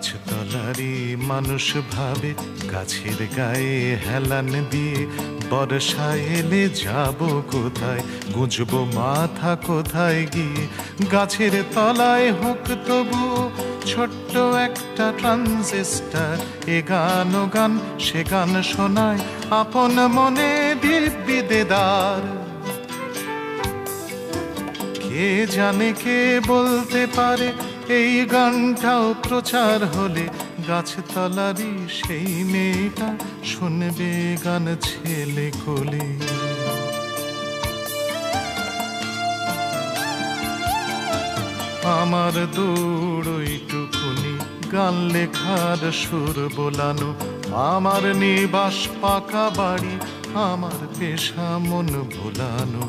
গাছতলারি মানুষ ভাবে গাছের গায়ে হেলান দিয়ে বর্ষায় এলে যাব কোথায়, গুঁজবো মাথা কোথায় গিয়ে। গাছের তলায় হোক তবু ছোট্ট একটা ট্রানজিস্টার, এ গান ও গান সে গান শোনায় আপন মনে দিব্যি দেদার। কে জানে কে বলতে পারে এই গানটাও প্রচার হলে গাছতলারই সেই মেয়েটা শুনবে গান ছেলে কোলে। আমার দৌড় ওইটুকুনি গান লেখার সুর বোলানো, আমার নিবাস পাকা বাড়ি, আমার পেশা মন ভোলানো।